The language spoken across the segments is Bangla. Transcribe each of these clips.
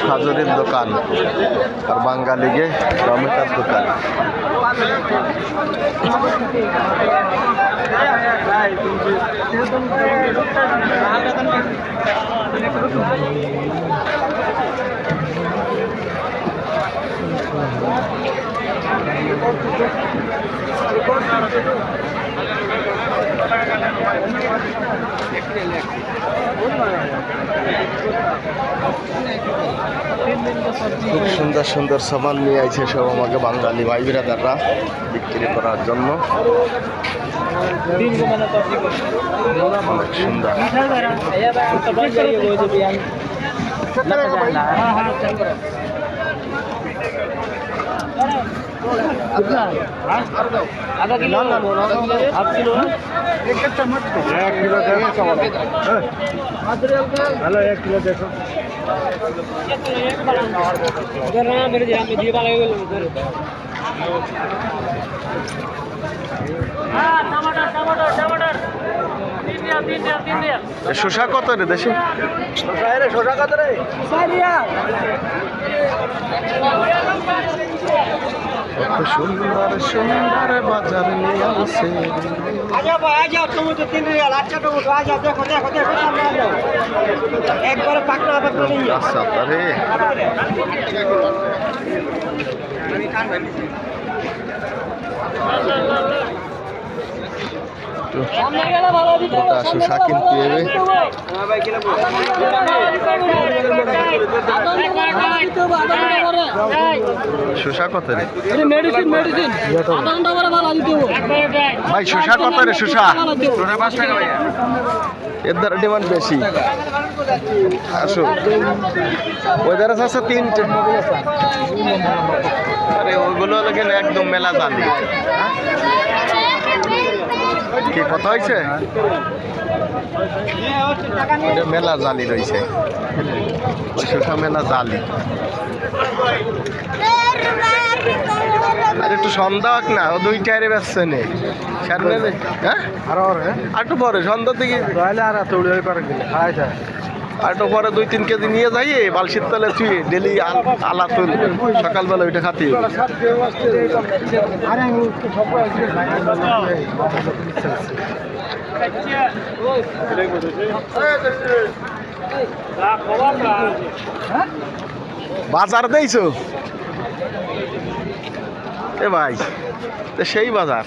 সাজরের দোকান আর বাঙালি গে টমেটোর দোকান। খুব সুন্দর সুন্দর সামান নিয়ে আইছে সব আমাকে বাঙালি ভাই বিরাদাররা বিক্রি করার জন্য। অনেক সুন্দর। आधा किलो हाफ किलो एक किलो हेलो 1 किलो देखो मेरे दिए वाला टमाटर टमाटर टमाटर শসা কত রে দেশে? শসা কত রে? কত সুন্দর সুন্দর বাজার নিয়ে আসে। আজা ভাই আজা টমেটো 3 রিয়াল। আচ্ছা টমেটো আজা দেখো দেখো দেখো সামনে আজা একবারে পাকড়া পাকড়া নিয়ে আচ্ছা তারে আমি কান ভাঙিছি। ওটা শসা কিনতে হবে। শসা কত রে ভাই? শসা কত রে? শসা এর দ্বারা ডিমান্ড বেশি। আসো ওই দ্বারা আছে 3টে। আরে ওইগুলো লাগেন একদম মেলা জালি। কি কথা হয়েছে? মেলা জালি রয়েছে, শসা মেলা জালি। আর একটু সন্ধ্যা হোক না, ও 2টায় বেচছে নে সামনে। হ্যাঁ আর একটু পরে সন্ধ্যার দিকে আর একটু পরে 2-3 কেজি নিয়ে যাই বালশির তলে তুই ডেলি আলা তুল সকালবেলা ওইটা খাতি। বাজার দেইছো এ ভাই? সেই বাজার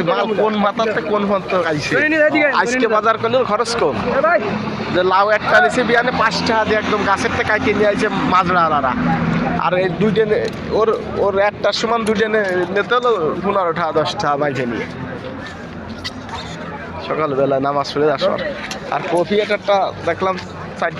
মাল কোন মাথাতে কোন পর্যন্ত আইছে? আজকে বাজার করলে খরচ কম। যে লাউ একটা নিচে বিয়ানে 5 টাকা দিয়ে একদম গাছের থেকে কাইতে নিয়ে আইছে মাজরারা। আর এই 2টে ওর ওর একটার সমান 2টে নিতে হলো 15 টাকা 10 টাকা বাইকে নিয়ে সকালবেলা নামাজ পড়ে আসো। আর কফি একটা দেখলাম